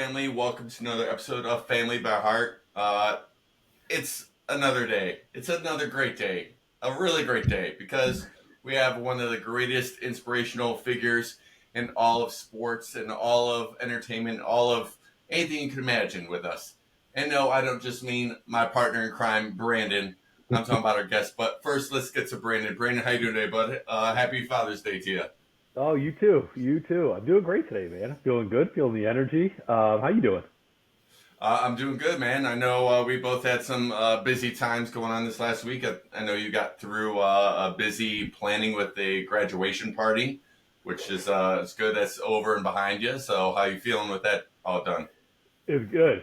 family? Welcome to another episode of Family by Heart. It's another day. It's another great day. A really great day because we have one of the greatest inspirational figures in all of sports and all of entertainment, all of anything you can imagine with us. And no, I don't just mean my partner in crime, Brandon. I'm talking about our guest. But first, let's get to Brandon. Brandon, how you doing today, bud? Happy Father's Day to you. Oh, you too. You too. I'm doing great today, man. I'm feeling good, feeling the energy. How you doing? I'm doing good, man. I know we both had some busy times going on this last week. I know you got through a busy planning with a graduation party, which is it's good. That's over and behind you. So how you feeling with that all done? It's good.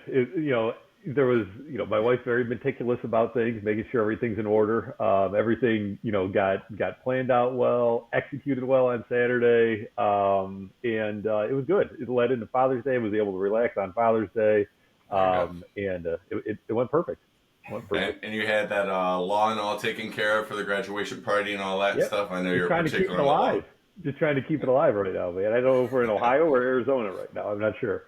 There was, my wife's very meticulous about things, making sure everything's in order. Everything, got planned out well, executed well on Saturday, and it was good. It led into Father's Day. I was able to relax on Father's Day, There you go. and it went perfect. It went perfect. And you had that lawn all taken care of for the graduation party and all that Yep. stuff. I know Just you're trying to keep it particular on the lawn. alive. Just trying to keep it alive right now, man. I don't know if we're in Ohio or Arizona right now. I'm not sure.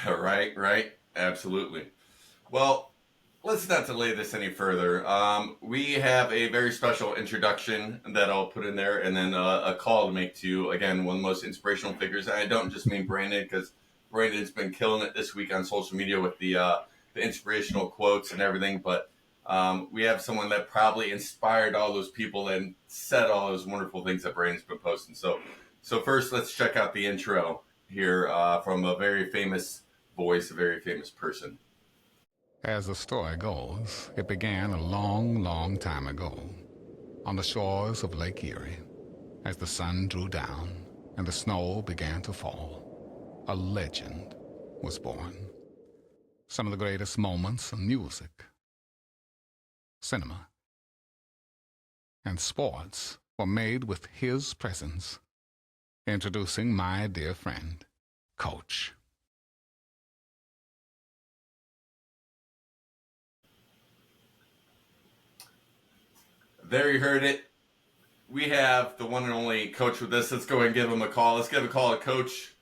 Right. Absolutely. Well, let's not delay this any further. We have a very special introduction that I'll put in there, and then a call to make to, again, one of the most inspirational figures. And I don't just mean Brandon, because Brandon's been killing it this week on social media with the inspirational quotes and everything. But we have someone that probably inspired all those people and said all those wonderful things that Brandon's been posting. So first, let's check out the intro here from a very famous voice, a very famous person. As the story goes, it began a long, long time ago on the shores of Lake Erie. As the sun drew down and the snow began to fall, a legend was born. Some of the greatest moments in music, cinema, and sports were made with his presence. Introducing my dear friend, Coach. There you heard it. We have the one and only Coach with us. Let's go ahead and give him a call. Let's give a call to Coach.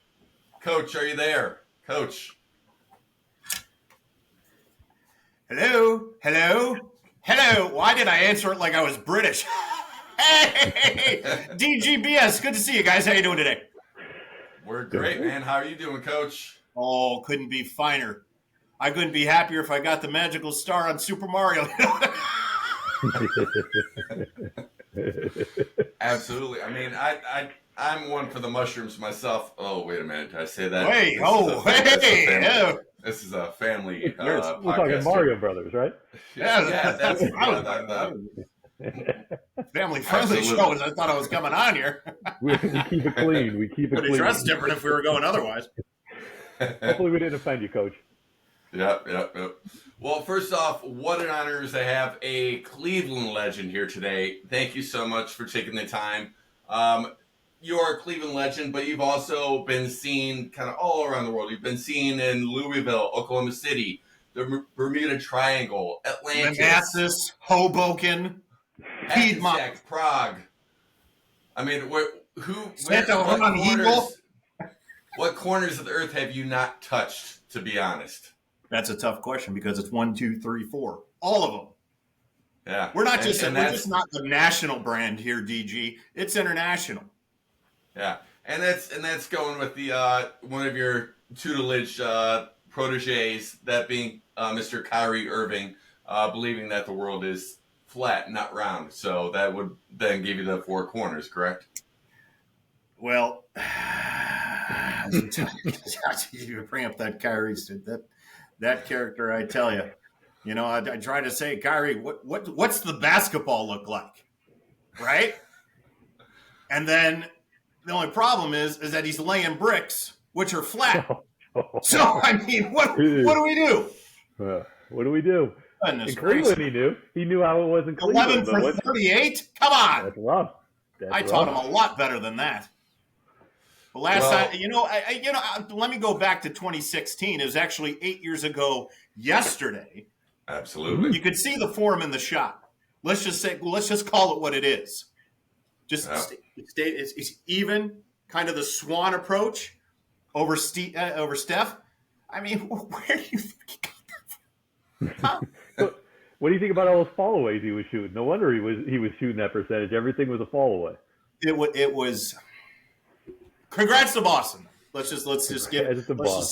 Coach, are you there? Coach. Hello? Why did I answer it like I was British? Hey, DGBS, good to see you guys. How you doing today? We're great, man. How are you doing, Coach? Oh, couldn't be finer. I couldn't be happier if I got the magical star on Super Mario. Absolutely. I mean, I'm one for the mushrooms myself. Oh, wait a minute. Did I say that? This is a family We're podcast talking Mario here. Brothers, right? Yeah, that's Family-friendly show, as I thought I was coming on here. We keep it clean. We keep it Would clean. dress different if we were going otherwise. Hopefully we didn't offend you, Coach. Yep. Well, first off, what an honor is to have a Cleveland legend here today. Thank you so much for taking the time. You're a Cleveland legend, but you've also been seen kind of all around the world. You've been seen in Louisville, Oklahoma City, the Bermuda Triangle, Atlantis, Manassas, Hoboken, Piedmont, Hackensack, Prague. I mean, what corners of the earth have you not touched, to be honest? That's a tough question because it's 1, 2, 3, 4. All of them. Yeah. We're just not the national brand here, DG. It's international. Yeah. And that's going with the one of your tutelage proteges, that being Mr. Kyrie Irving, believing that the world is flat, not round. So that would then give you the four corners, correct? Well, you bring up that Kyrie, that character, I tell you. I try to say, Kyrie, what's the basketball look like, right? And then the only problem is that he's laying bricks, which are flat. So I mean, what do we do? What do we do? In Cleveland, he knew. He knew how it was in Cleveland. 11 for 38? Come on. That's rough. I taught him a lot better than that. But let me go back to 2016. It was actually 8 years ago yesterday. Absolutely. You could see the form in the shot. Let's just call it what it is. It's even, kind of the swan approach over Steph. I mean, where do you think he got that from? Huh? So, what do you think about all those fall aways he was shooting? No wonder he was shooting that percentage. Everything was a fall away. It was. Congrats to Boston. Let's just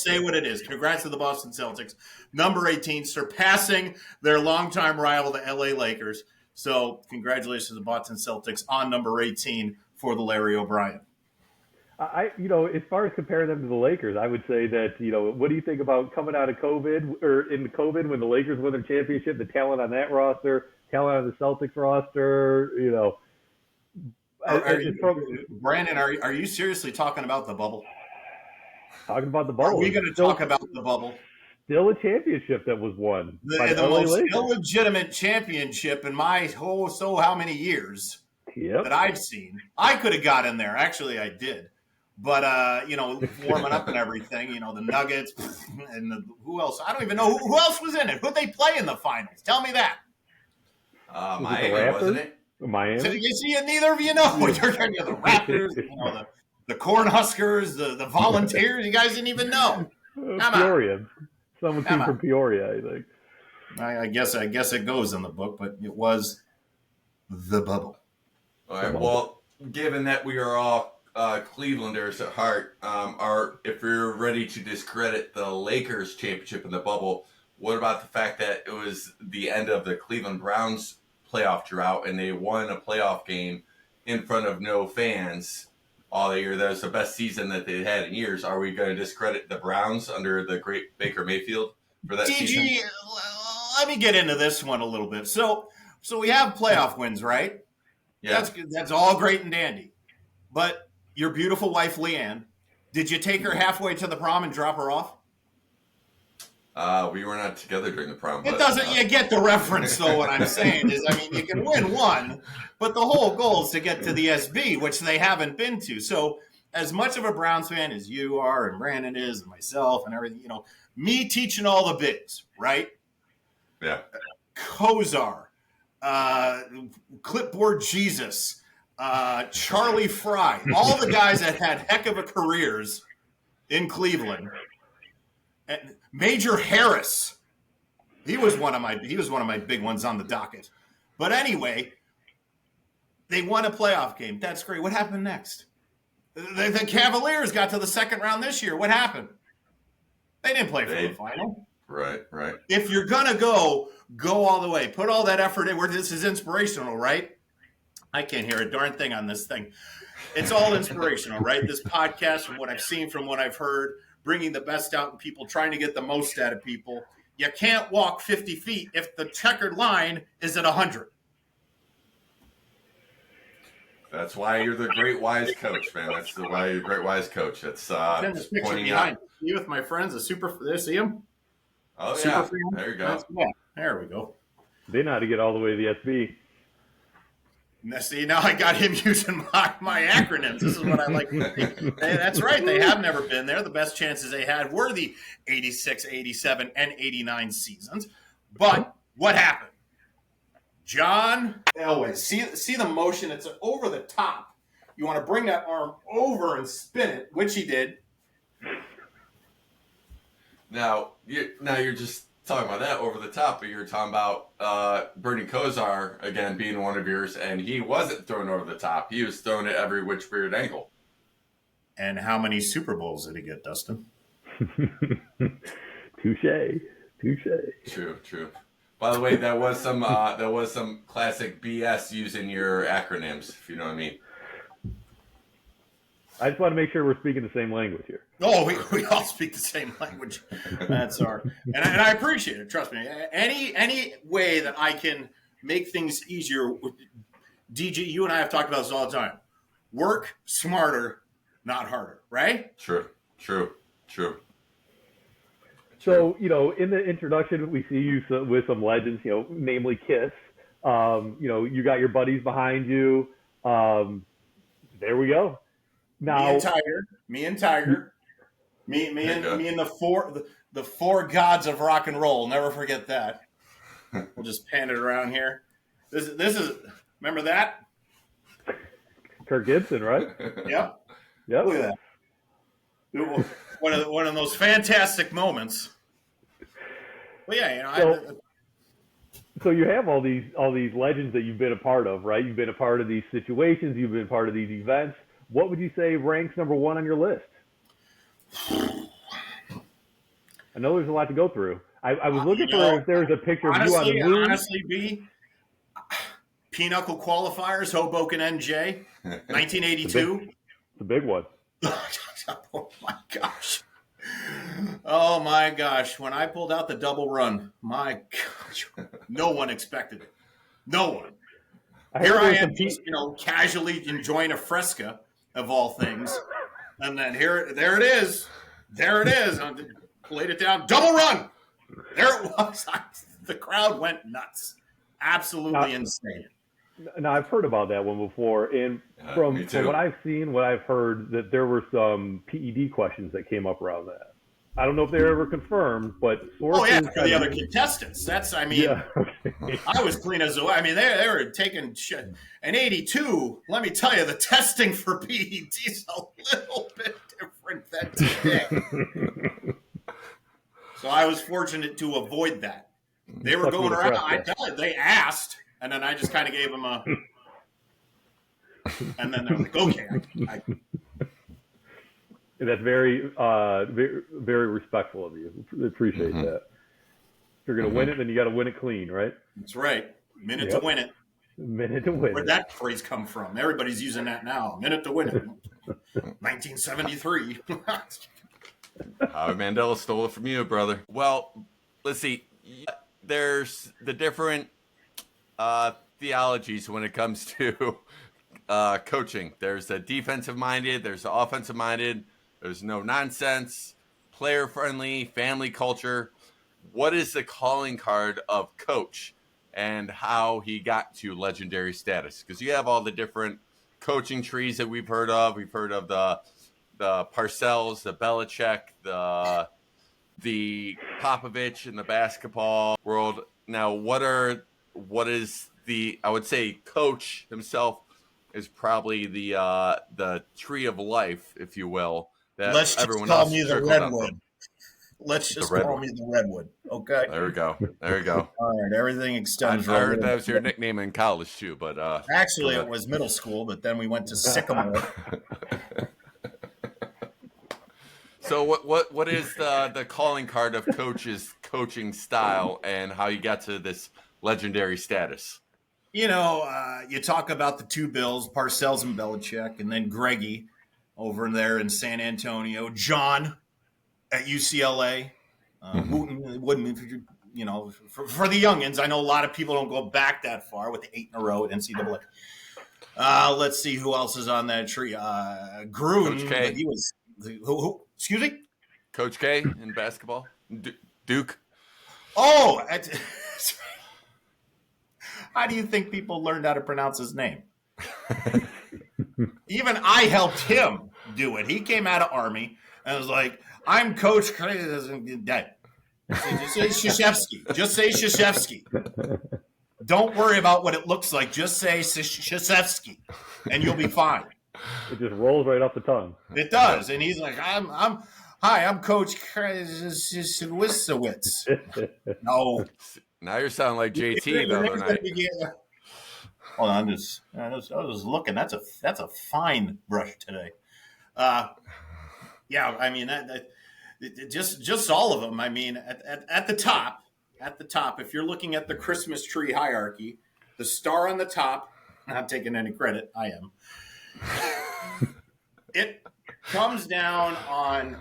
say what it is. Congrats to the Boston Celtics, number 18, surpassing their longtime rival, the LA Lakers. So congratulations to the Boston Celtics on number 18 for the Larry O'Brien. As far as comparing them to the Lakers, I would say that, what do you think about coming out of COVID or in COVID when the Lakers won their championship, the talent on that roster, talent on the Celtics roster, Brandon, are you seriously talking about the bubble? Talking about the bubble. Are we going to talk about the bubble? Still a championship that was won by The LA most Lakers. illegitimate championship in my how many years Yep. that I've seen. I could have got in there. Actually, I did. But, warming up and everything, the Nuggets and who else? I don't even know who else was in it. Who'd they play in the finals? Tell me that. Miami, wasn't it? Miami. So you see, neither of you know. You're talking about the Raptors, the Cornhuskers, the Volunteers. You guys didn't even know. Peoria. Someone came from Peoria, I think. I guess it goes in the book, but it was the bubble. All right. Well, given that we are all Clevelanders at heart, if you're ready to discredit the Lakers championship in the bubble, what about the fact that it was the end of the Cleveland Browns playoff drought and they won a playoff game in front of no fans all year? That was the best season that they had in years. Are we going to discredit the Browns under the great Baker Mayfield for that season? Let me get into this one a little bit. So we have playoff wins, right? Yeah. That's all great and dandy. But your beautiful wife, Leanne, did you take her halfway to the prom and drop her off? We were not together during the prom. It doesn't. You get the reference, though. What I'm saying is, you can win one, but the whole goal is to get to the SB, which they haven't been to. So, as much of a Browns fan as you are, and Brandon is, and myself, and everything, me teaching all the bigs, right? Yeah. Kozar, Clipboard Jesus, Charlie Fry, all the guys that had heck of a careers in Cleveland. And Major Harris, he was one of my big ones on the docket. But anyway, they won a playoff game. That's great. What happened next? The Cavaliers got to the second round this year. What happened? They didn't play for the final. Right. If you're gonna go all the way. Put all that effort in. Where this is inspirational, right? I can't hear a darn thing on this thing. It's all inspirational, right? This podcast, from what I've seen, from what I've heard, bringing the best out in people, trying to get the most out of people. You can't walk 50 feet if the checkered line is at 100. That's why you're the great wise coach, man. That's why you're a great wise coach. That's This picture pointing behind out. you with my friends, there, see them? Oh, Super yeah. Freedom? There you go. There we go. They know how to get all the way to the SB. Now, see, now I got him using my acronyms. This is what I like. Hey, that's right. They have never been there. The best chances they had were the 86, 87, and 89 seasons. But what happened? John Elway. See the motion? It's over the top. You want to bring that arm over and spin it, which he did. Now you're just talking about that over the top, but you're talking about Bernie Kosar, again, being one of yours, and he wasn't thrown over the top. He was thrown at every which weird angle. And how many Super Bowls did he get, Dustin? Touche. True. By the way, that was some classic BS using your acronyms, if you know what I mean. I just want to make sure we're speaking the same language here. Oh, we all speak the same language. That's and I appreciate it. Trust me. Any way that I can make things easier. DG, you and I have talked about this all the time. Work smarter, not harder. Right? True. So, in the introduction, we see you with some legends, namely Kiss. You got your buddies behind you. There we go. Now, me and Tiger, me and the four gods of rock and roll. Never forget that. We'll just pan it around here. This is remember that? Kirk Gibson, right? Yep. Yep. Look at that. one of those fantastic moments. Well, yeah, So you have all these legends that you've been a part of, right? You've been a part of these situations, you've been part of these events. What would you say ranks number one on your list? I know there's a lot to go through. I was looking for if there was a picture of you on the moon. Honestly, B, Pinochle qualifiers, Hoboken NJ, 1982. It's a big one. Oh my gosh. Oh my gosh. When I pulled out the double run, my gosh, no one expected it. No one. Here I am, just, casually enjoying a Fresca of all things. And then there it is. There it is. I laid it down. Double run. There it was. The crowd went nuts. Absolutely insane. Now, I've heard about that one before, and from what I've seen, what I've heard, that there were some PED questions that came up around that. I don't know if they're ever confirmed, but for the other contestants. I was clean as a. I mean, they were taking shit. And 82, let me tell you, the testing for PED is a little bit different than today. So I was fortunate to avoid that. They were going around. I tell you, they asked. And then I just kind of gave them a, and then they're like, okay. That's very, very respectful of you. Appreciate that. If you're going to win it, then you got to win it clean, right? That's right. Minute to win it. Minute to win Where'd that phrase come from? Everybody's using that now. Minute to win it. 1973. Howard Mandela stole it from you, brother. Well, let's see. There's the different theologies when it comes to coaching. There's the defensive minded, there's the offensive minded, there's no nonsense, player friendly, family culture. What is the calling card of coach and how he got to legendary status? Because you have all the different coaching trees that we've heard of. We've heard of the Parcells, the Belichick, the Popovich in the basketball world. Now, what is I would say coach himself is probably the tree of life, if you will, that Let's everyone just call else me the redwood. Let's just call me the redwood. Okay. There we go. All right. Everything extends. I heard that was your nickname in college too, but actually it was middle school, but then we went to Sycamore. So what is the calling card of coach's coaching style and how you got to this legendary status? You talk about the two Bills, Parcells and Belichick, and then Greggy over there in San Antonio, John at UCLA, Woodman, for the youngins. I know a lot of people don't go back that far with the 8 in a row at NCAA. Let's see who else is on that tree. Gruden, Coach K. but he was who? Excuse me, Coach K in basketball, Duke. Oh, how do you think people learned how to pronounce his name? Even I helped him do it. He came out of Army and was like, I'm Coach Dead. Just say Krzyzewski. Just say Krzyzewski. Don't worry about what it looks like. Just say Krzyzewski, and you'll be fine. It just rolls right off the tongue. It does. And he's like, I'm Coach Krzyzewski. No. Now you're sounding like JT the other night. Hold on, I was looking. That's a fine brush today. Yeah, I mean just all of them. I mean, at the top, if you're looking at the Christmas tree hierarchy, the star on the top. Not taking any credit. I am. It comes down on,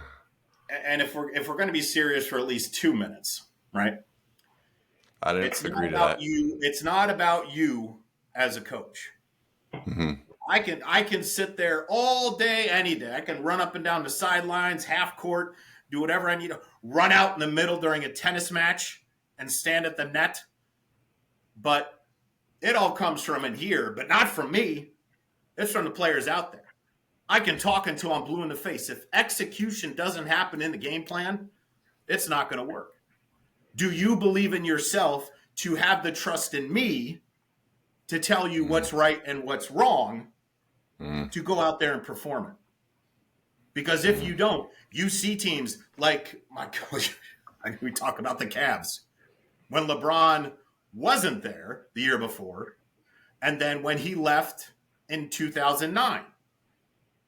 and if we're going to be serious for at least 2 minutes, right? I didn't agree to that. It's not about you as a coach. Mm-hmm. I can sit there all day, any day. I can run up and down the sidelines, half court, do whatever I need to. Run out in the middle during a tennis match and stand at the net. But it all comes from in here, but not from me. It's from the players out there. I can talk until I'm blue in the face. If execution doesn't happen in the game plan, it's not going to work. Do you believe in yourself to have the trust in me to tell you what's right and what's wrong to go out there and perform it? Because if you don't, you see teams like, my coach, we talk about the Cavs. When LeBron wasn't there the year before, and then when he left in 2009.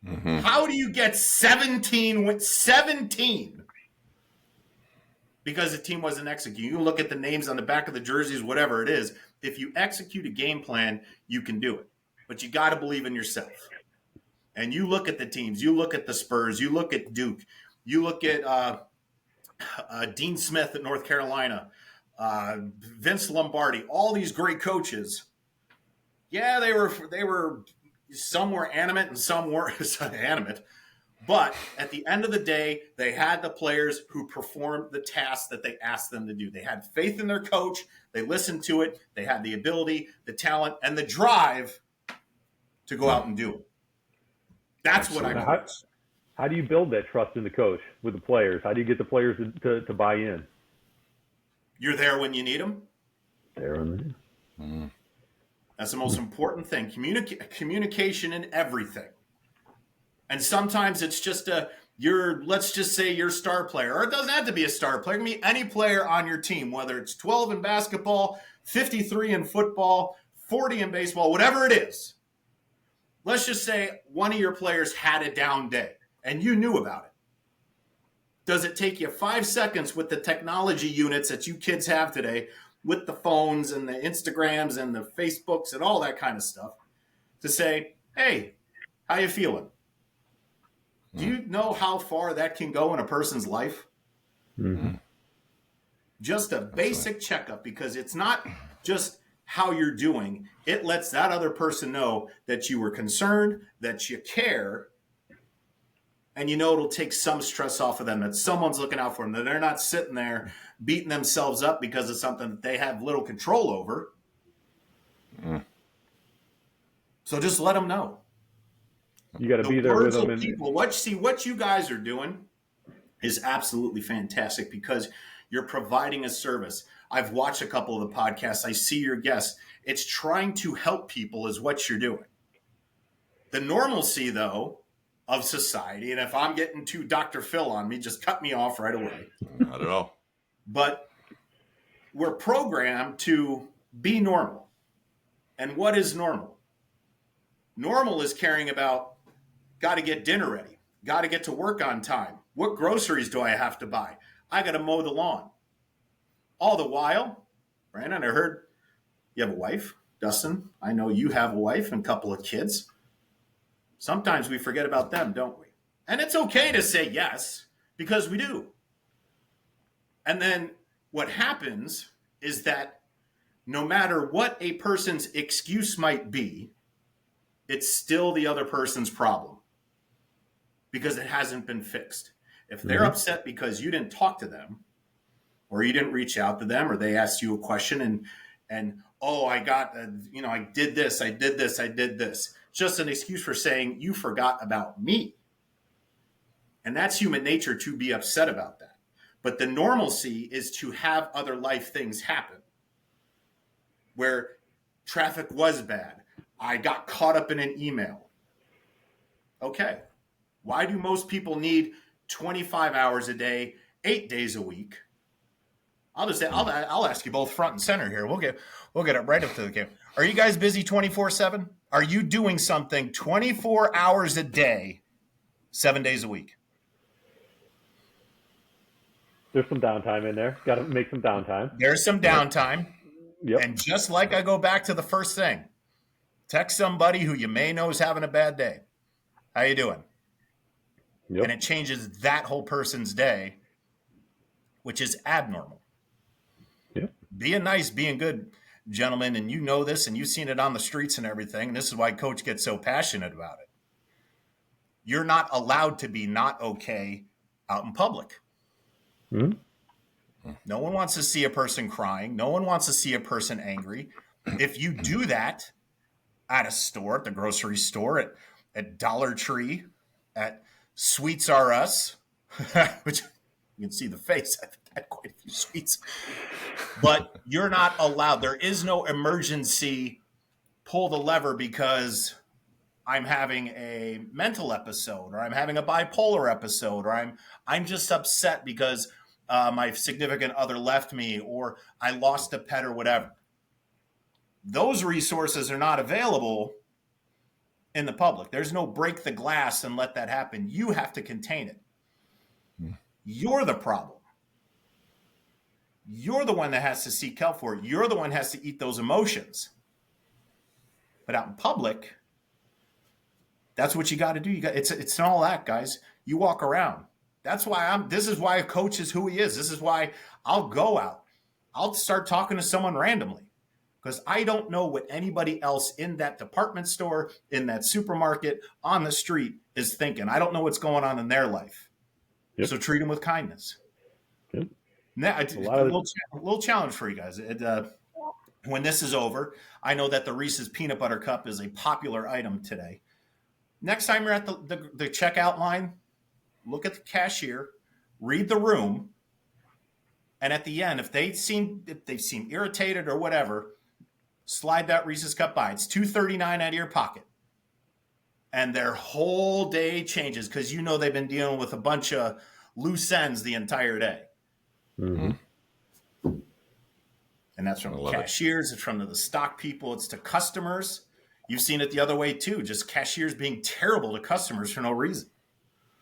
Mm-hmm. How do you get 17 with 17? Because the team wasn't executing. You look at the names on the back of the jerseys, whatever it is. If you execute a game plan, you can do it. But you got to believe in yourself. And you look at the teams. You look at the Spurs. You look at Duke. You look at Dean Smith at North Carolina, Vince Lombardi, all these great coaches. Yeah, they were some were animate and some weren't animate. But at the end of the day, they had the players who performed the tasks that they asked them to do. They had faith in their coach. They listened to it. They had the ability, the talent, and the drive to go out and do it. That's what I mean. How do you build that trust in the coach with the players? How do you get the players to buy in? You're there when you need them. Mm-hmm. That's the most important thing. Communication in everything. And sometimes it's just let's just say your star player, or it doesn't have to be a star player. It can be any player on your team, whether it's 12 in basketball, 53 in football, 40 in baseball, whatever it is. Let's just say one of your players had a down day and you knew about it. Does it take you 5 seconds with the technology units that you kids have today, with the phones and the Instagrams and the Facebooks and all that kind of stuff, to say, hey, how you feeling? Do you know how far that can go in a person's life? Mm-hmm. Just a basic checkup, because it's not just how you're doing. It lets that other person know that you were concerned, that you care, and you know it'll take some stress off of them, that someone's looking out for them, that they're not sitting there beating themselves up because of something that they have little control over. So just let them know. You got to be there with them. People, what you guys are doing is absolutely fantastic, because you're providing a service. I've watched a couple of the podcasts. I see your guests. It's trying to help people is what you're doing. The normalcy, though, of society, and if I'm getting too Dr. Phil on me, just cut me off right away. Not at all. But we're programmed to be normal. And what is normal? Normal is caring about, got to get dinner ready, got to get to work on time. What groceries do I have to buy? I got to mow the lawn. All the while, Brandon, I heard you have a wife. Dustin, I know you have a wife and a couple of kids. Sometimes we forget about them, don't we? And it's okay to say yes, because we do. And then what happens is that no matter what a person's excuse might be, it's still the other person's problem, because it hasn't been fixed. If they're upset because you didn't talk to them, or you didn't reach out to them, or they asked you a question and oh, I got, I did this, I did this, I did this. Just an excuse for saying you forgot about me. And that's human nature, to be upset about that. But the normalcy is to have other life things happen, where traffic was bad. I got caught up in an email. Okay. Why do most people need 25 hours a day, 8 days a week? I'll just say, I'll ask you both front and center here. We'll get it right up to the game. Are you guys busy 24/7? Are you doing something 24 hours a day, 7 days a week? There's some downtime in there. Got to make some downtime. There's some downtime. Yep. And just like I go back to the first thing, text somebody who you may know is having a bad day. How you doing? Yep. And it changes that whole person's day, which is abnormal. Yep. Being nice, being good, gentlemen, and you know this, and you've seen it on the streets and everything, and this is why Coach gets so passionate about it. You're not allowed to be not okay out in public. Mm-hmm. No one wants to see a person crying. No one wants to see a person angry. If you do that at a store, at the grocery store, at Dollar Tree, at Sweets R Us, which you can see the face. I've had quite a few sweets. But you're not allowed. There is no emergency pull the lever because I'm having a mental episode, or I'm having a bipolar episode, or I'm just upset because my significant other left me, or I lost a pet, or whatever. Those resources are not available in the public. There's no break the glass and let that happen. You have to contain it. You're the problem. You're the one that has to seek help for it. You're the one that has to eat those emotions. But out in public, that's what you got to do. It's all that, guys. You walk around. That's why this is why a coach is who he is. This is why I'll go out. I'll start talking to someone randomly because I don't know what anybody else in that department store, in that supermarket, on the street is thinking. I don't know what's going on in their life. Yep. So treat them with kindness. Yep. Now, a little challenge for you guys. When this is over, I know that the Reese's Peanut Butter Cup is a popular item today. Next time you're at the checkout line, look at the cashier, read the room, and at the end, if they seem irritated or whatever, slide that Reese's Cup by. It's $2.39 out of your pocket. And their whole day changes because you know they've been dealing with a bunch of loose ends the entire day. Mm-hmm. And that's from the cashiers, it's from the stock people, it's to customers. You've seen it the other way too, just cashiers being terrible to customers for no reason.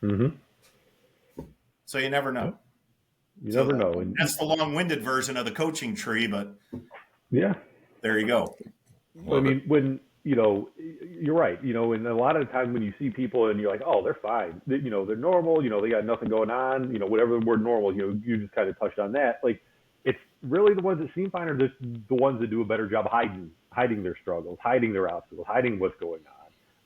Mm-hmm. So you never know. You never know. And that's the long-winded version of the coaching tree, but yeah, there you go. I mean, when, you're right, and a lot of the time when you see people and you're like, oh, they're fine, they're normal, they got nothing going on, whatever the word normal, you just kind of touched on that. Like, it's really the ones that seem fine are just the ones that do a better job hiding their struggles, hiding their obstacles, hiding what's going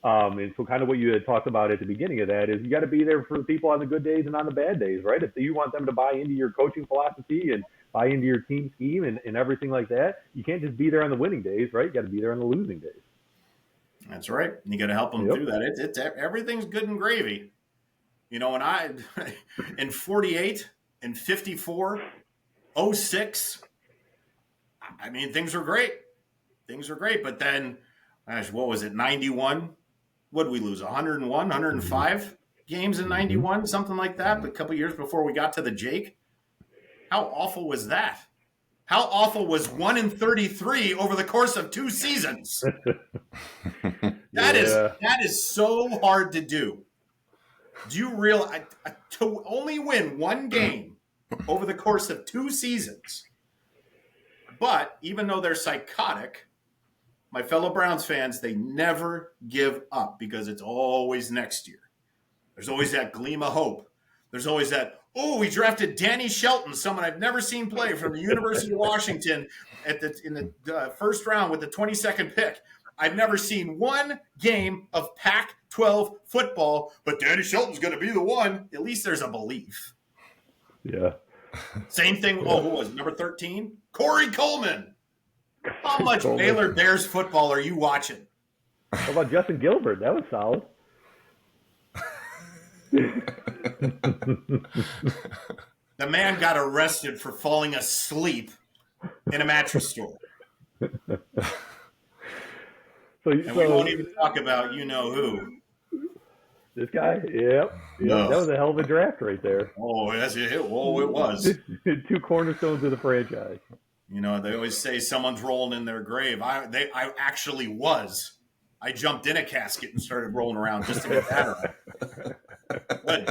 on. And so kind of what you had talked about at the beginning of that is you got to be there for the people on the good days and on the bad days, right? If you want them to buy into your coaching philosophy and buy into your team scheme and everything like that, you can't just be there on the winning days, right? You got to be there on the losing days. That's right. You got to help them through that. It's everything's good and gravy. And I, in 48 and 54, 06, I mean, things were great. But then, gosh, what was it, 91? What did we lose, 101, 105 games in 91, something like that, but a couple years before we got to the Jake? How awful was that? How awful was 1-33 over the course of 2 seasons? That is so hard to do. Do you realize to only win 1 game over the course of 2 seasons? But even though they're psychotic, my fellow Browns fans, they never give up because it's always next year. There's always that gleam of hope. There's always that, we drafted Danny Shelton, someone I've never seen play from the University of Washington in the first round with the 22nd pick. I've never seen 1 game of Pac-12 football, but Danny Shelton's going to be the one. At least there's a belief. Yeah. Same thing. Who was number 13? Corey Coleman. How much Baylor Bears football are you watching? How about Justin Gilbert? That was solid. The man got arrested for falling asleep in a mattress store. We won't even talk about who. This guy? Yep. No. That was a hell of a draft right there. Oh, that's it. Oh, it was. 2 cornerstones of the franchise. They always say someone's rolling in their grave. I actually was. I jumped in a casket and started rolling around just to get that right.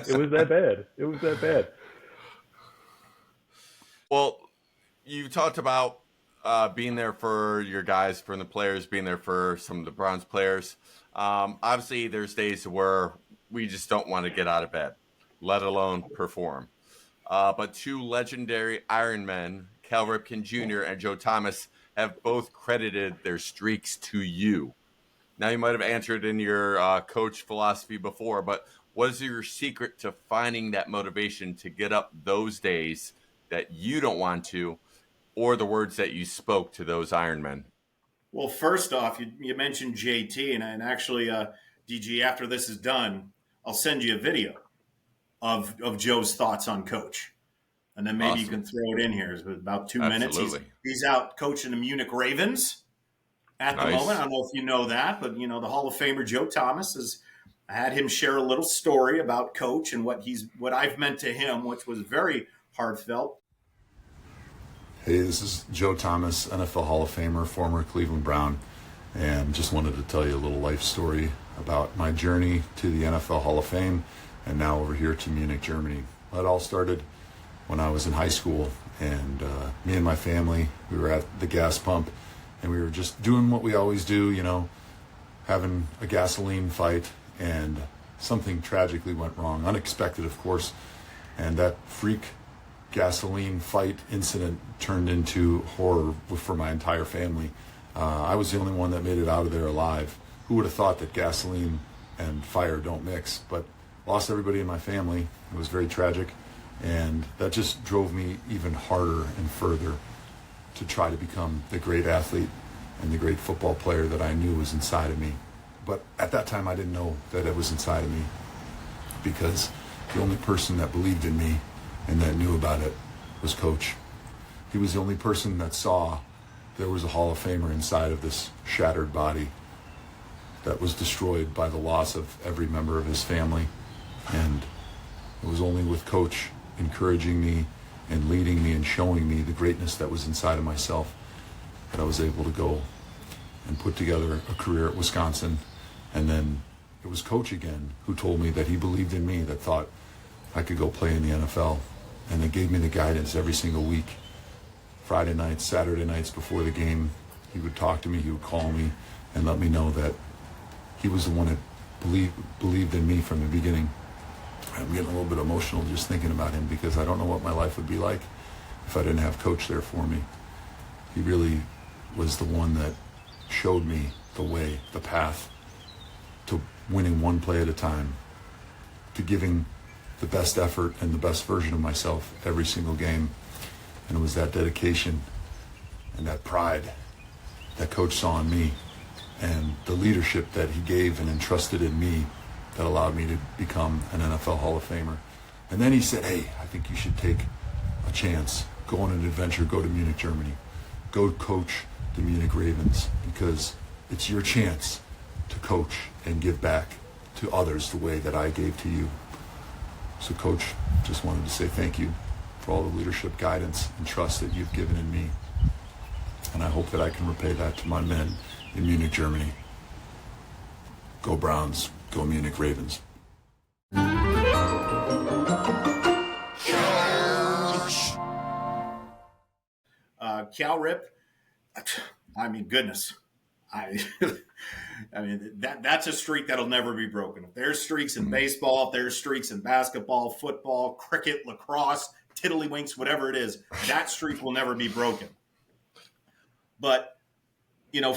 It was that bad. Well, you talked about being there for your guys, for the players, being there for some of the Browns players. Obviously, there's days where we just don't want to get out of bed, let alone perform. But 2 legendary Ironmen, Cal Ripken Jr. and Joe Thomas, have both credited their streaks to you. Now, you might have answered in your coach philosophy before, but what is your secret to finding that motivation to get up those days that you don't want to, or the words that you spoke to those Ironmen? Well, first off, you mentioned JT, and actually, DG, after this is done, I'll send you a video of Joe's thoughts on Coach. And then maybe Awesome. You can throw it in here. It's about 2 Absolutely. minutes. He's out coaching the Munich Ravens. at the Nice. moment. I don't know if you know that, but the Hall of Famer Joe Thomas is. I had him share a little story about Coach and what I've meant to him, which was very heartfelt. Hey, this is Joe Thomas, NFL Hall of Famer, former Cleveland Brown, and just wanted to tell you a little life story about my journey to the NFL Hall of Fame and now over here to Munich, Germany. It all started when I was in high school, and me and my family, we were at the gas pump, and we were just doing what we always do, having a gasoline fight, and something tragically went wrong, unexpected, of course, and that freak gasoline fight incident turned into horror for my entire family. I was the only one that made it out of there alive. Who would have thought that gasoline and fire don't mix? But lost everybody in my family. It was very tragic, and that just drove me even harder and further to try to become the great athlete and the great football player that I knew was inside of me. But at that time, I didn't know that it was inside of me, because the only person that believed in me and that knew about it was Coach. He was the only person that saw there was a Hall of Famer inside of this shattered body that was destroyed by the loss of every member of his family. And it was only with Coach encouraging me and leading me and showing me the greatness that was inside of myself that I was able to go and put together a career at Wisconsin. And then it was Coach again who told me that he believed in me, that thought I could go play in the NFL. And they gave me the guidance every single week. Friday nights, Saturday nights before the game, he would talk to me, he would call me and let me know that he was the one that believed in me from the beginning. I'm getting a little bit emotional just thinking about him, because I don't know what my life would be like if I didn't have Coach there for me. He really was the one that showed me the way, the path to winning one play at a time, to giving the best effort and the best version of myself every single game. And it was that dedication and that pride that Coach saw in me, and the leadership that he gave and entrusted in me, that allowed me to become an NFL Hall of Famer. And then he said, hey, I think you should take a chance, go on an adventure, go to Munich, Germany, go coach the Munich Ravens, because it's your chance to coach and give back to others the way that I gave to you. So Coach, just wanted to say thank you for all the leadership, guidance, and trust that you've given in me. And I hope that I can repay that to my men in Munich, Germany. Go Browns, go Munich Ravens. Cal Rip, I mean, goodness. I mean, that's a streak that'll never be broken. If there's streaks in baseball, if there's streaks in basketball, football, cricket, lacrosse, tiddlywinks, whatever it is, that streak will never be broken. But,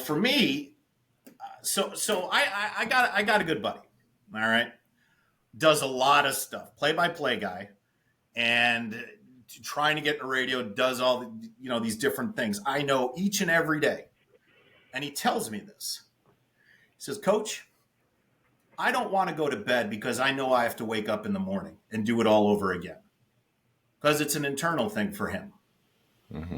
for me, so I got a good buddy, all right? Does a lot of stuff, play-by-play guy, and trying to get in the radio, does all the, these different things. I know each and every day. And he tells me this. He says, Coach, I don't want to go to bed because I know I have to wake up in the morning and do it all over again. Because it's an internal thing for him. Mm-hmm.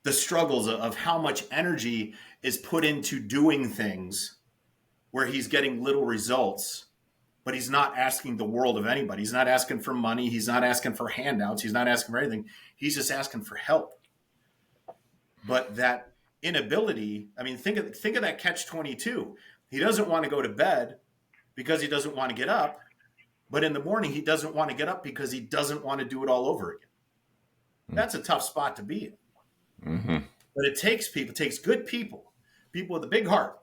The struggles of how much energy is put into doing things where he's getting little results, but he's not asking the world of anybody. He's not asking for money. He's not asking for handouts. He's not asking for anything. He's just asking for help. But that inability, I mean, think of that catch-22. He doesn't want to go to bed because he doesn't want to get up, but in the morning he doesn't want to get up because he doesn't want to do it all over again. That's a tough spot to be in. Mm-hmm. But it takes good people with a big heart.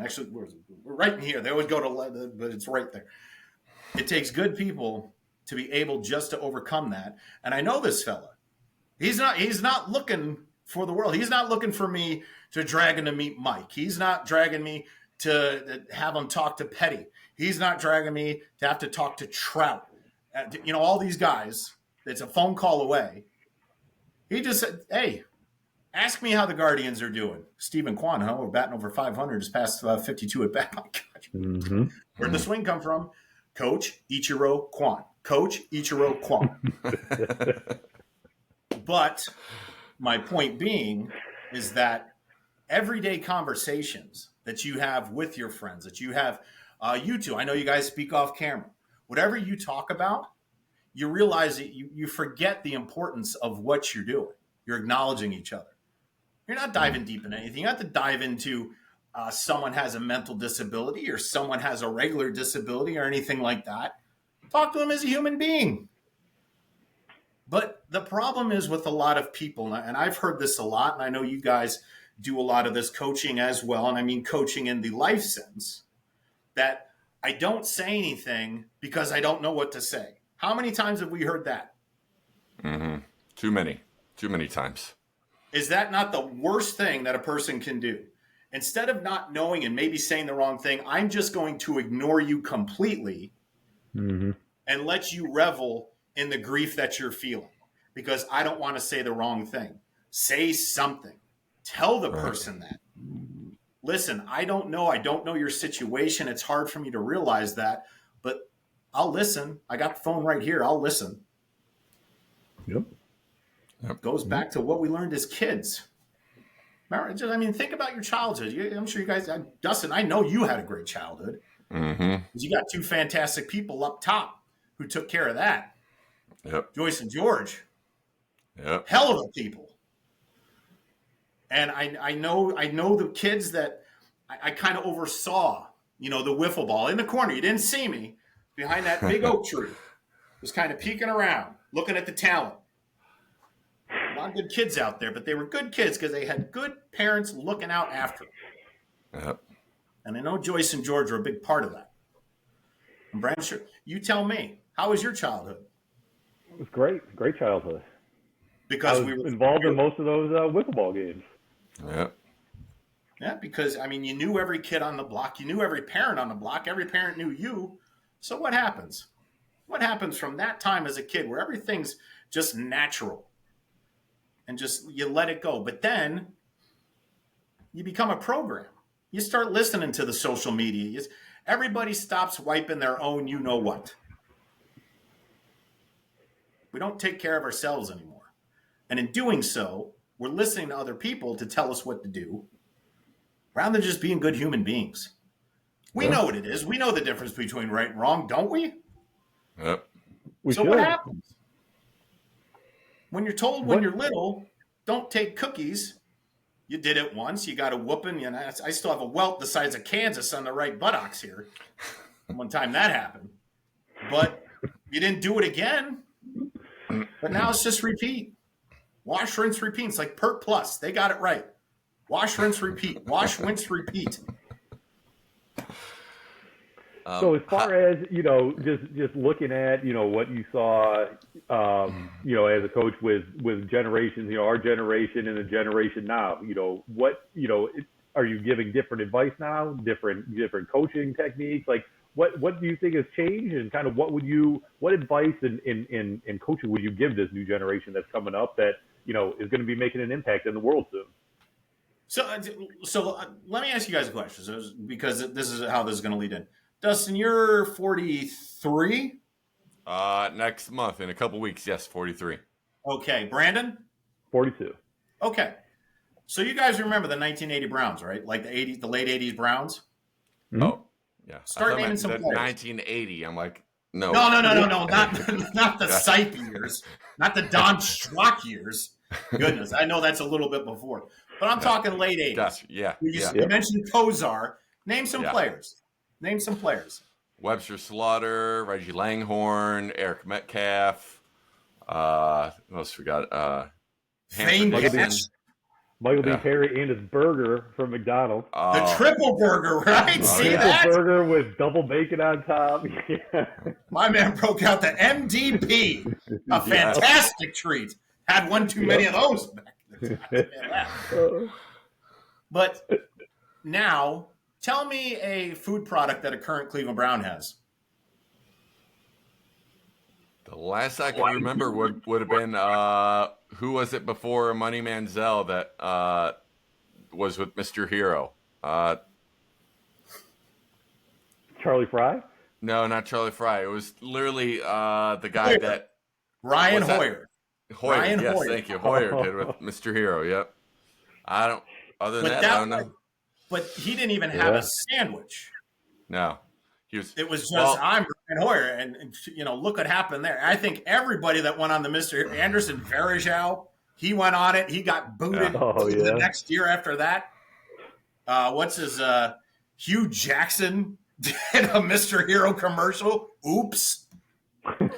Actually, we're right in here. They always go to, but it's right there. It takes good people to be able just to overcome that. And I know this fella. He's not looking for the world. He's not looking for me to drag him to meet Mike. He's not dragging me to have him talk to Petty. He's not dragging me to have to talk to Trout. All these guys, it's a phone call away. He just said, hey, ask me how the Guardians are doing. Stephen Kwan, we're batting over 500, just past 52 at bat. Oh, mm-hmm. Where'd the swing come from? Coach Ichiro Kwan. Coach Ichiro Kwan. But my point being is that everyday conversations that you have with your friends, that you have, you two, I know you guys speak off camera. Whatever you talk about, you realize that you forget the importance of what you're doing. You're acknowledging each other. You're not diving deep in anything. You have to dive into someone has a mental disability or someone has a regular disability or anything like that. Talk to them as a human being. But the problem is with a lot of people, and I've heard this a lot, and I know you guys do a lot of this coaching as well, and I mean coaching in the life sense, that I don't say anything because I don't know what to say. How many times have we heard that? Mm-hmm. Too many times. Is that not the worst thing that a person can do? Instead of not knowing and maybe saying the wrong thing, I'm just going to ignore you completely and let you revel in the grief that you're feeling because I don't want to say the wrong thing. Say something. Tell the person that. Listen, I don't know your situation. It's hard for me to realize that, but I'll listen. I got the phone right here. I'll listen. Yep. Goes back to what we learned as kids. Remember, think about your childhood. I'm sure you guys, Dustin, I know you had a great childhood. Mm-hmm. You got two fantastic people up top who took care of that. Yep. Joyce and George. Yep. Hell of a people. And I know the kids that I kind of oversaw, the wiffle ball in the corner. You didn't see me behind that big oak tree. Was kind of peeking around, looking at the talent. A lot of good kids out there, but they were good kids because they had good parents looking out after them. Yep. And I know Joyce and George are a big part of that. And Brandon, sure, you tell me, how was your childhood? It was great. Great childhood. Because I we was were involved in most of those wiffle ball games. Yep. Yeah, because, you knew every kid on the block. You knew every parent on the block. Every parent knew you. So what happens? What happens from that time as a kid where everything's just natural and just you let it go? But then you become a program. You start listening to the social media. Everybody stops wiping their own you-know-what. We don't take care of ourselves anymore. And in doing so, we're listening to other people to tell us what to do rather than just being good human beings. We know what it is. We know the difference between right and wrong, don't we? Yep. So what happens? When you're told when you're little, don't take cookies, you did it once, you got a whooping. I still have a welt the size of Kansas on the right buttocks here. One time that happened. But you didn't do it again. But now it's just repeat. Wash, rinse, repeat. It's like Pert Plus. They got it right. Wash, rinse, repeat. Wash, rinse, repeat. So as far as, just looking at, what you saw, as a coach with generations, our generation and the generation now, are you giving different advice now, different coaching techniques? Like what do you think has changed and kind of what advice in coaching would you give this new generation that's coming up that, is going to be making an impact in the world soon? So let me ask you guys a question because this is how this is going to lead in. Dustin, you're 43? Next month, in a couple weeks, yes, 43. Okay. Brandon? 42. Okay. So you guys remember the 1980 Browns, right? Like the late 80s Browns? Mm-hmm. Oh, yeah. Start naming some players. 1980. I'm like, no. No. Not the Sipe years. Not the Don Schlock years. Goodness, I know that's a little bit before. But I'm talking late 80s. Gotcha. Yeah. You mentioned Kozar. Name some players. Name some players. Webster Slaughter, Reggie Langhorne, Eric Metcalf. Who else we got? Fane Michael D. Perry and his burger from McDonald's. The triple burger, right? See that? Triple burger with double bacon on top. My man broke out the MDP. A fantastic treat. Had one too many of those back in the time. But now, tell me a food product that a current Cleveland Brown has. The last I can remember would have been who was it before Money Manziel that was with Mr. Hero? Charlie Fry? No, not Charlie Fry. It was literally the guy that Ryan Hoyer. Hoyer, Ryan yes, Hoyer. thank you. Hoyer did with Mr. Hero. Yep. I don't. Other than But that, that I don't know. but he didn't even have Yeah. a sandwich. No, he was. It was just, Well, I'm Brian Hoyer, and look what happened there. I think everybody that went on the Mr. Anderson Varejao, he went on it. He got booted Oh, the yeah. next year after that. What's his Hugh Jackson did a Mr. Hero commercial. Oops.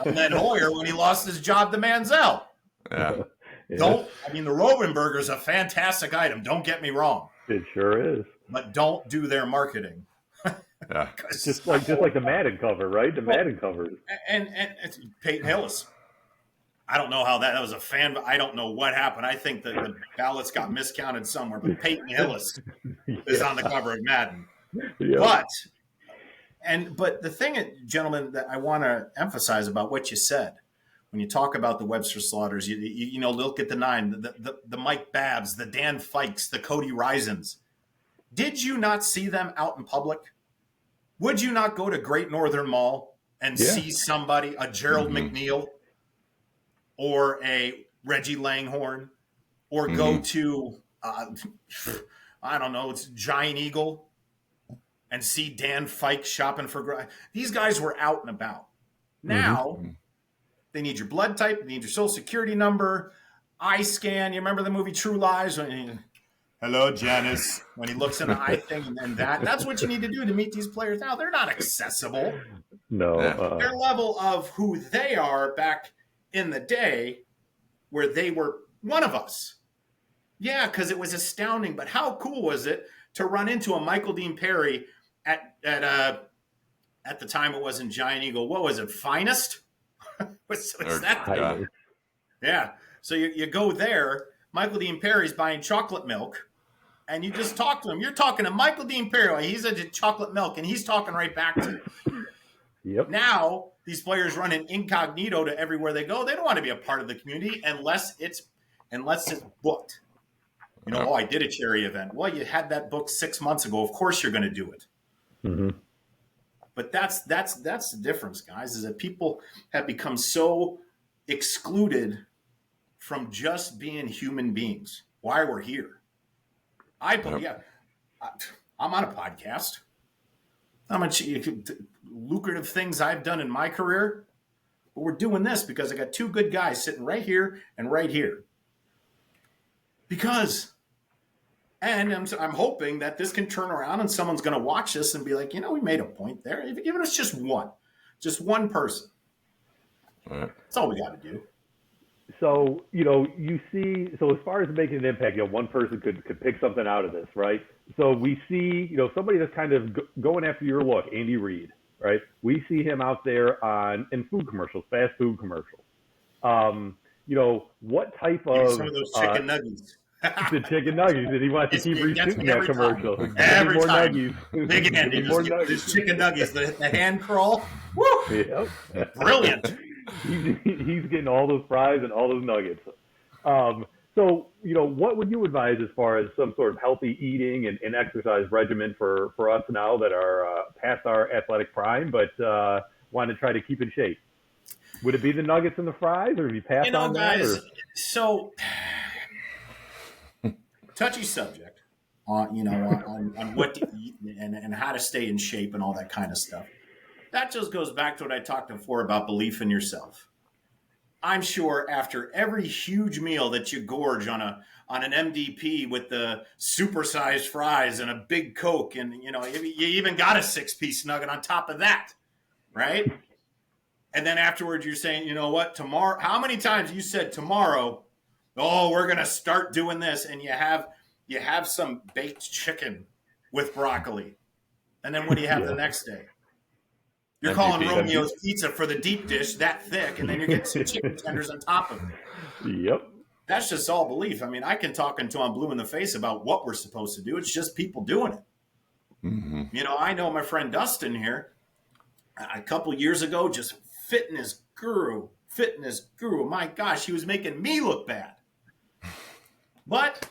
And then Hoyer when he lost his job to Manziel. yeah, Yeah, The Rovenberger is a fantastic item. Don't get me wrong, it sure is. but don't do their marketing. yeah. Just like the Madden cover, right? The Madden covers. And it's Peyton Hillis. I don't know how that was a fan. I don't know what happened. I think that the ballots got miscounted somewhere, but Peyton Hillis is on the cover of Madden. Yeah. But the thing, gentlemen, that I want to emphasize about what you said, when you talk about the Webster Slaughters, you look at the nine, the Mike Babbs, the Dan Fikes, the Cody Risens. Did you not see them out in public? Would you not go to Great Northern Mall and see somebody, a Gerald McNeil or a Reggie Langhorne, or go to, I don't know, it's Giant Eagle and see Dan Fike shopping for – these guys were out and about. Now they need your blood type, they need your social security number, eye scan. You remember the movie True Lies? Hello, Janice. When he looks in the eye thing and that's what you need to do to meet these players. Now, they're not accessible. No. Their level of who they are back in the day where they were one of us. Yeah, because it was astounding. But how cool was it to run into a Michael Dean Perry at the time it wasn't Giant Eagle. What was it, Finest? what's that? God. Yeah. So you go there, Michael Dean Perry's buying chocolate milk, and you just talk to him. You're talking to Michael Dean Perry. He's a chocolate milk, and he's talking right back to you. Yep. Now, these players running incognito to everywhere they go. They don't want to be a part of the community unless it's booked. I did a charity event. Well, you had that booked 6 months ago. Of course you're going to do it. Mm-hmm. But that's the difference, guys, is that people have become so excluded from just being human beings. Why we're here. I'm on a podcast. How much lucrative things I've done in my career, but we're doing this because I got two good guys sitting right here and right here. And I'm hoping that this can turn around and someone's going to watch this and be like, we made a point there. Even if it's just one person. All right. That's all we got to do. So, you see, as far as making an impact, one person could pick something out of this, right? So we see, somebody that's kind of going after your look, Andy Reid, right? We see him out there in food commercials, fast food commercials. What type of some of those chicken nuggets. The chicken nuggets, and he wants to keep reshooting that commercial. Every more time. Nuggies. Big Andy, just chicken nuggets, the hand crawl. Woo! Yep. Brilliant. He's getting all those fries and all those nuggets. So, what would you advise as far as some sort of healthy eating and exercise regimen for us now that are past our athletic prime, but want to try to keep in shape? Would it be the nuggets and the fries, or have you passed on guys, that? So touchy subject on what to eat and how to stay in shape and all that kind of stuff. That just goes back to what I talked before about belief in yourself. I'm sure after every huge meal that you gorge on an MDP with the supersized fries and a big Coke, and you even got a 6-piece nugget on top of that, right? And then afterwards you're saying, tomorrow, how many times you said tomorrow, oh, we're going to start doing this, and you have some baked chicken with broccoli. And then what do you have the next day? You're calling Romeo's Pizza for the deep dish that thick, and then you're getting some chicken tenders on top of it. Yep. That's just all belief. I mean, I can talk until I'm blue in the face about what we're supposed to do. It's just people doing it. Mm-hmm. I know my friend Dustin here, a couple years ago, just fitness guru. My gosh, he was making me look bad. But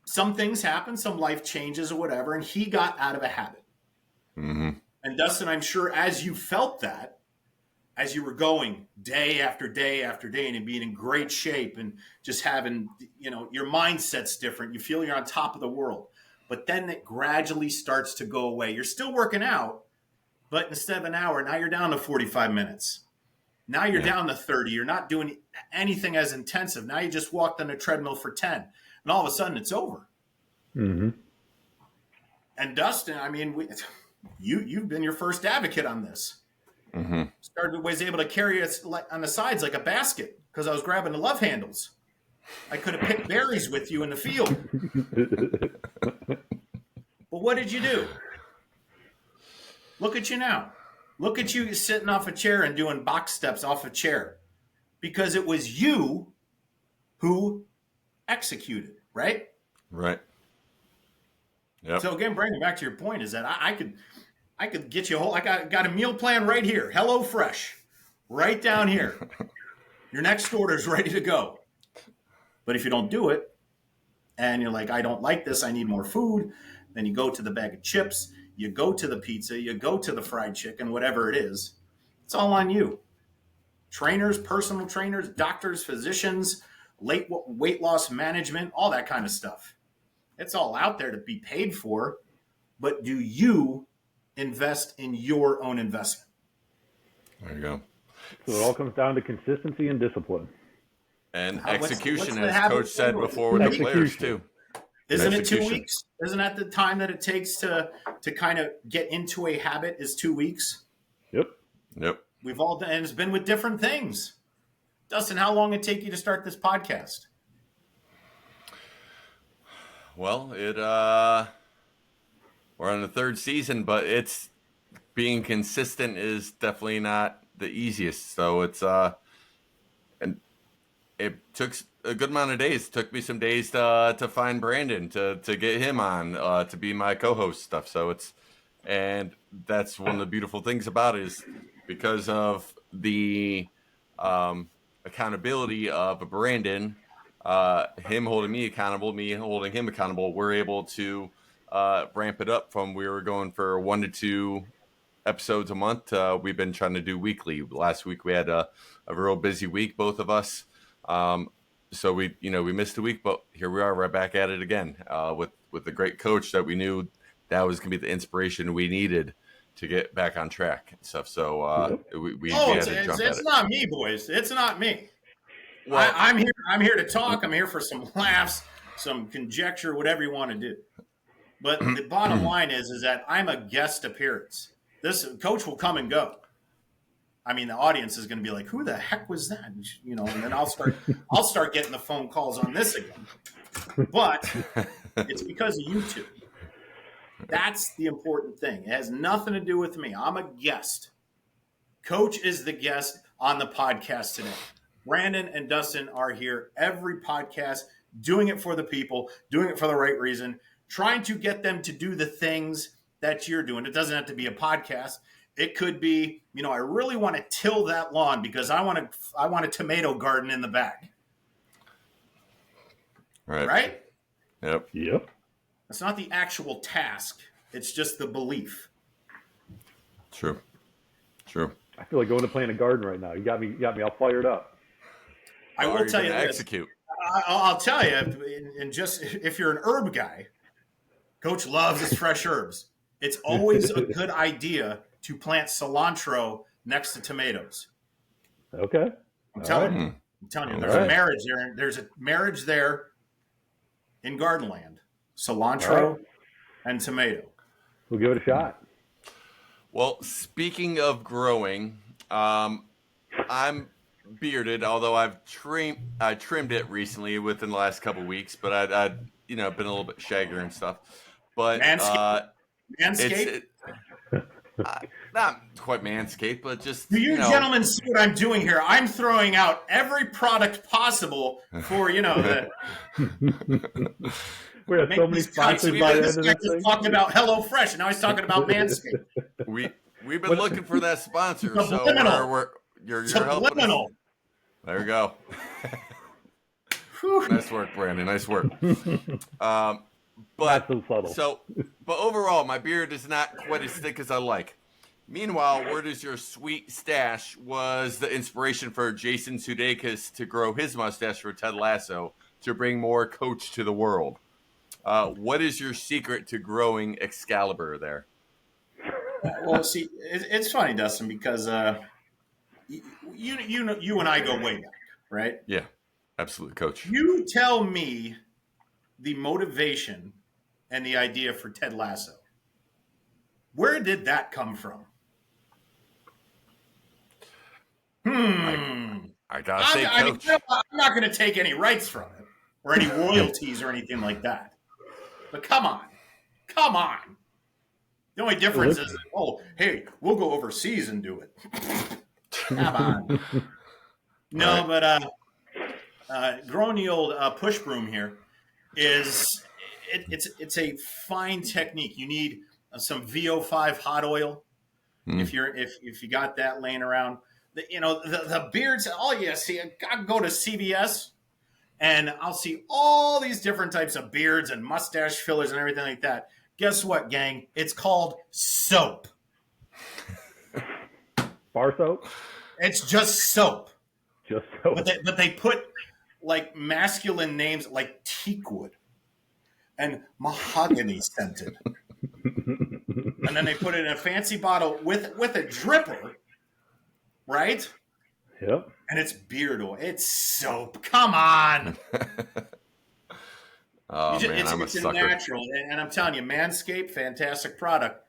some things happen, some life changes or whatever, and he got out of a habit. Mm-hmm. And Dustin, I'm sure as you felt that, as you were going day after day after day and being in great shape and just having, your mindset's different. You feel you're on top of the world. But then it gradually starts to go away. You're still working out, but instead of an hour, now you're down to 45 minutes. Now you're down to 30. You're not doing anything as intensive. Now you just walked on a treadmill for 10. And all of a sudden it's over. Mm-hmm. And Dustin, I mean, you've been your first advocate on this. Mm-hmm. Was able to carry it on the sides like a basket because I was grabbing the love handles. I could have picked berries with you in the field. But what did you do? Look at you now. Look at you sitting off a chair and doing box steps off a chair because it was you who executed, right? Right. Yep. So again, bringing back to your point is that I could get you a whole. I got a meal plan right here. Hello Fresh, right down here. Your next order is ready to go. But if you don't do it, and you're like, I don't like this, I need more food, then you go to the bag of chips, you go to the pizza, you go to the fried chicken, whatever it is. It's all on you. Trainers, personal trainers, doctors, physicians, weight loss management, all that kind of stuff. It's all out there to be paid for, but do you invest in your own investment? There you go. So it all comes down to consistency and discipline. And What's execution, the as habit Coach said forward? before with the players too. Isn't it 2 Execution. weeks? Isn't that the time that it takes to kind of get into a habit is 2 weeks? Yep. Yep. We've all done, and it's been with different things. Dustin, how long did it take you to start this podcast? Well, we're on the third season, but it's being consistent is definitely not the easiest. So it's and it took a good amount of days. It took me some days to find Brandon to get him on to be my co-host stuff. So and that's one of the beautiful things about it is because of the accountability of Brandon, him holding me accountable, me holding him accountable, we're able to ramp it up from we were going for 1 to 2 episodes a month. We've been trying to do weekly. Last week we had a real busy week, both of us. So we missed a week, but here we are right back at it again with the great coach that we knew that was going to be the inspiration we needed to get back on track and stuff. So we had to jump at it's it. not me, boys. It's not me. Well, I'm here. I'm here to talk. I'm here for some laughs, some conjecture, whatever you want to do. But the bottom line is that I'm a guest appearance. This coach will come and go. I mean, the audience is going to be like, "Who the heck was that?" And then I'll start getting the phone calls on this again. But it's because of you two. That's the important thing. It has nothing to do with me. I'm a guest. Coach is the guest on the podcast today. Brandon and Dustin are here every podcast, doing it for the people, doing it for the right reason, trying to get them to do the things that you're doing. It doesn't have to be a podcast. It could be, I really want to till that lawn because I want a tomato garden in the back. Right? Yep. It's not the actual task. It's just the belief. True. I feel like going to plant a garden right now. You got me all fired up. I will tell you this. Execute. I'll tell you, and just if you're an herb guy, Coach loves his fresh herbs. It's always a good idea to plant cilantro next to tomatoes. Okay. I'm telling you. There's a marriage there. There's a marriage there in Gardenland. Cilantro and tomato. We'll give it a shot. Well, speaking of growing, I'm bearded, although I trimmed it recently within the last couple of weeks, but I'd been a little bit shaggier and stuff. But Manscaped? Not quite Manscaped, but just do you gentlemen see what I'm doing here? I'm throwing out every product possible for the. We have so many sponsors by the end of this thing. Talking about HelloFresh, and now he's talking about Manscaped. We've been looking for that sponsor, so you're helping us. There we go. Nice work, Brandon. Nice work. But so subtle. But overall, my beard is not quite as thick as I like. Meanwhile, word is your sweet stash was the inspiration for Jason Sudeikis to grow his mustache for Ted Lasso to bring more coach to the world. What is your secret to growing Excalibur there? Well, see, it's funny, Dustin, because you and I go way back, right? Yeah, absolutely, coach. You tell me the motivation and the idea for Ted Lasso. Where did that come from? I gotta say, coach. I'm not going to take any rights from it or any royalties or anything like that. But come on. The only difference is, oh, hey, we'll go overseas and do it. Come on. No, Right. but growing the old push broom here is it's a fine technique. You need some VO5 hot oil if you got that laying around. The beards. All you see, I go to CVS and I'll see all these different types of beards and mustache fillers and everything like that. Guess what, gang? It's called soap. Bar soap? It's just soap. Just soap. But they put like masculine names like teakwood and mahogany scented. And then they put it in a fancy bottle with a dripper, right? Yep. And it's beard oil. It's soap. Come on. Oh, man, I'm a it's sucker. natural. And I'm telling you, Manscaped, fantastic product.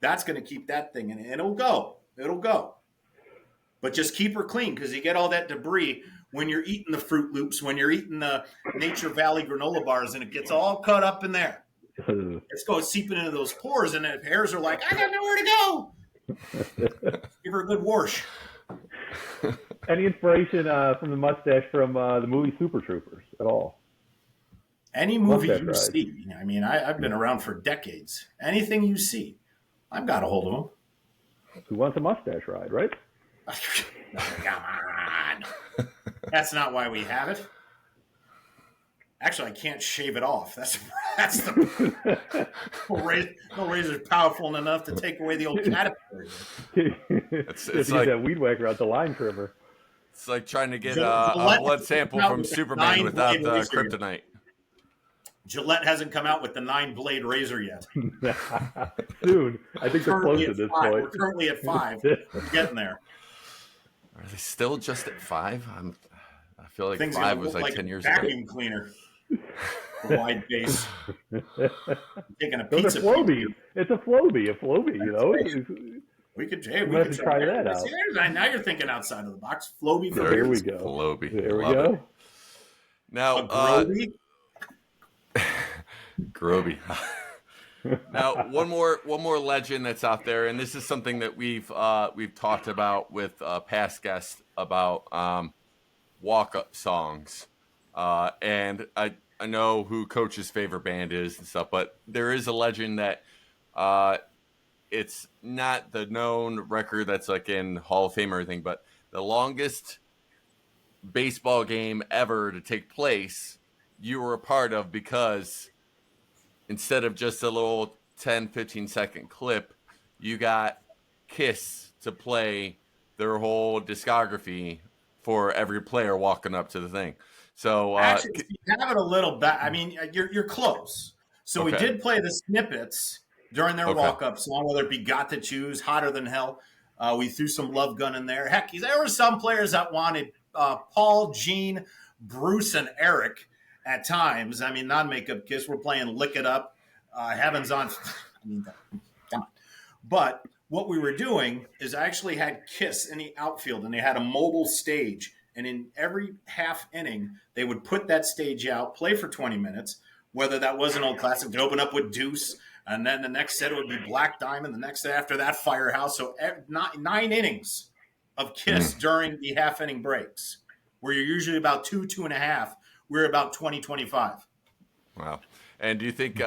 That's going to keep that thing in. And it'll go. But just keep her clean because you get all that debris when you're eating the Fruit Loops, when you're eating the Nature Valley granola bars, and it gets all cut up in there. It's going seeping into those pores, and the hairs are like, I got nowhere to go. Give her a good wash. Any inspiration from the mustache from the movie Super Troopers at all? Any movie Mustache you ride. see, I mean, I've been around for decades. Anything you see, I've got a hold of them. Who wants a mustache ride, right? Come on. That's not why we have it. Actually, I can't shave it off. That's the no razor's powerful enough to take away the old caterpillar. It's Get like that weed whacker out the line trimmer. it's like trying to get Gillette a blood sample out from with a Superman without 9-blade razor. kryptonite. Gillette hasn't come out with the 9-blade razor yet. Soon. I think they're close at this point. We're currently at 5. We're getting there. Are they still just at 5? I feel like Things 5 gonna was look like 10 years ago. vacuum cleaner. A wide base. Taking a Those pizza. are Flobies. It's a Flobie, you know. We could try that out. Now you're thinking outside of the box. Floby for There beers. we go. Floby. There we Love go. it. Now, A Groby? Groby. Now, one more legend that's out there, and this is something that we've talked about with past guests about walk-up songs, and I know who Coach's favorite band is and stuff, but there is a legend that it's not the known record that's like in Hall of Fame or anything, but the longest baseball game ever to take place you were a part of, because instead of just a little 10, 15-second clip, you got Kiss to play their whole discography for every player walking up to the thing. So Actually, you have it a little bit. I mean, you're close. So we Okay. did play the snippets during their Okay. walk-up song, whether it be "Got to Choose," "Hotter Than Hell." We threw some Love Gun in there. Heck, there were some players that wanted Paul, Gene, Bruce, and Eric at times. I mean, non-makeup Kiss. We're playing "Lick It Up," "Heaven's on." I mean, come on. But what we were doing is I actually had Kiss in the outfield, and they had a mobile stage. And in every half inning, they would put that stage out, play for 20 minutes, whether that was an old classic. They'd open up with Deuce, and then the next set would be Black Diamond, the next set after that, Firehouse. So 9 innings of Kiss during the half inning breaks, where you're usually about 2.5. We're about 20, 25. Wow. And do you think,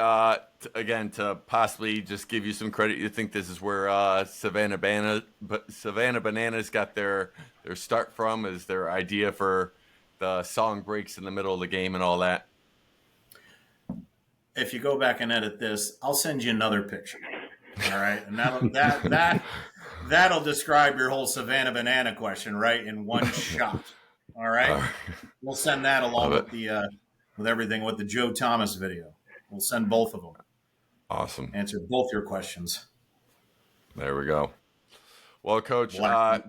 again, to possibly just give you some credit, you think this is where Savannah Bananas got their start from? Is their idea for the song breaks in the middle of the game and all that? If you go back and edit this, I'll send you another picture. All right, and That'll describe your whole Savannah Banana question, right, in one shot. All right? All right. We'll send that along Love with with everything with the Joe Thomas video. We'll send both of them. Awesome. Answer both your questions. There we go. Well, Coach,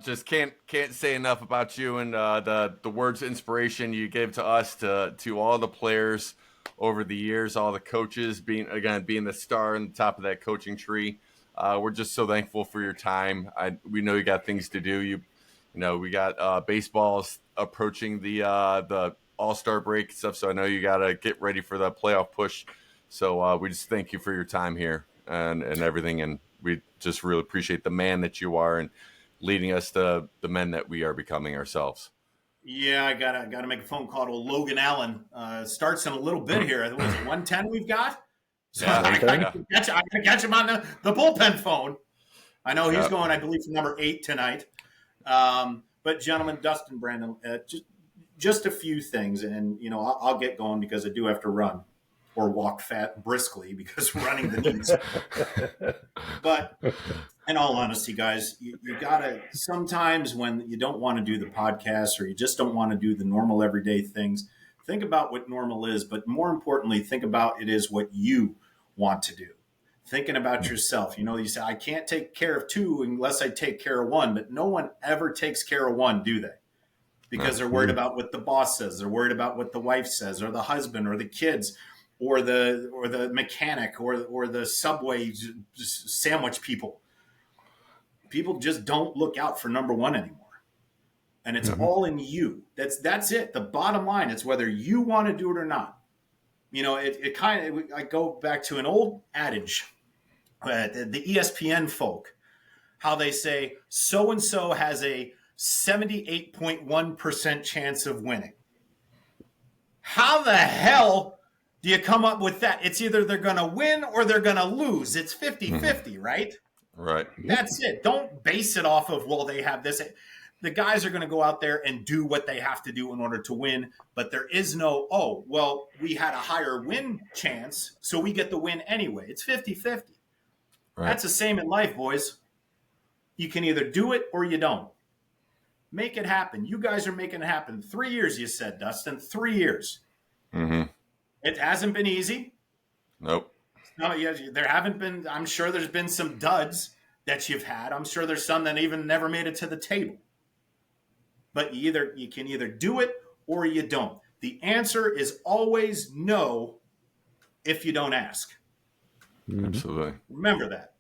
just can't say enough about you and the words of inspiration you gave to us, to all the players over the years, all the coaches, being the star on the top of that coaching tree. We're just so thankful for your time. We know you got things to do. You know, we got baseballs approaching the All-Star break stuff, so I know you got to get ready for the playoff push. So we just thank you for your time here and everything, and we just really appreciate the man that you are and leading us to the men that we are becoming ourselves. Yeah, I gotta make a phone call to Logan Allen. Starts in a little bit here. What is it, 110 we've got? So Yeah, I can catch him on the bullpen phone. I know he's going, I believe, for number 8 tonight. But gentlemen, Dustin, Brandon, just a few things, and I'll get going because I do have to run or walk briskly because running the needs. But in all honesty, guys, you gotta, sometimes when you don't want to do the podcast or you just don't want to do the normal everyday things, think about what normal is, but more importantly, think about it is what you want to do. Thinking about yourself. You say, I can't take care of 2 unless I take care of 1, but no one ever takes care of 1, do they? Because they're worried about what the boss says. They're worried about what the wife says or the husband or the kids or the mechanic or the Subway sandwich people. People just don't look out for number 1 anymore. And it's all in you. That's it. The bottom line is whether you want to do it or not. It kind of, I go back to an old adage, the ESPN folk, how they say so-and-so has a 78.1% chance of winning. How the hell do you come up with that? It's either they're going to win or they're going to lose. It's 50-50, right? Right. That's it. Don't base it off of, well, they have this. The guys are going to go out there and do what they have to do in order to win. But there is no, oh, well, we had a higher win chance, so we get the win anyway. It's 50-50. Right. That's the same in life, boys. You can either do it or you don't. Make it happen. You guys are making it happen. 3 years, you said, Dustin. 3 years. Mm-hmm. It hasn't been easy. Nope. No, there haven't been. I'm sure there's been some duds that you've had. I'm sure there's some that even never made it to the table. But you can either do it or you don't. The answer is always no if you don't ask. Absolutely. Remember that.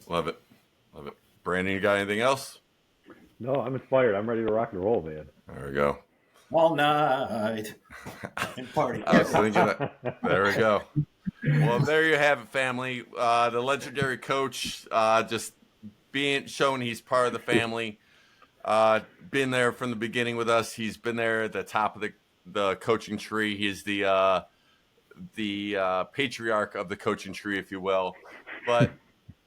Love it. Love it. Brandon, you got anything else? No, I'm inspired. I'm ready to rock and roll, man. There we go. All night and party. I was thinking that. There we go. Well, there you have it, family. The legendary coach just showing he's part of the family. Been there from the beginning with us. He's been there at the top of the coaching tree. He's the patriarch of the coaching tree, if you will. But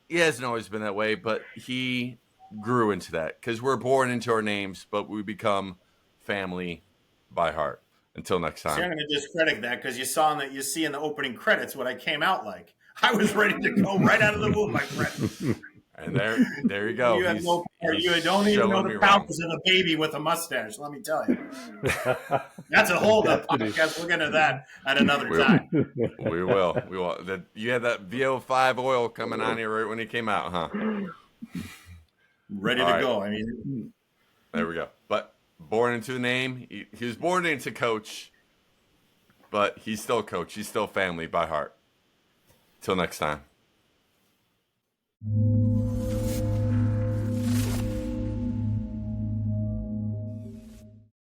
he hasn't always been that way. But he grew into that because we're born into our names, but we become family by heart. Until next time. See, I'm going to discredit that because you see in the opening credits what I came out like. I was ready to go right out of the womb, my friend. And there you go. You have no part. You don't even know the powers of a baby with a mustache. Let me tell you. That's a whole other podcast. We'll get into that at another time. We will. You had that VO5 oil coming on here right when he came out, huh? Ready to go. I mean, there we go. But born into the name, he was born into coach, but he's still coach. He's still family by heart. Till next time.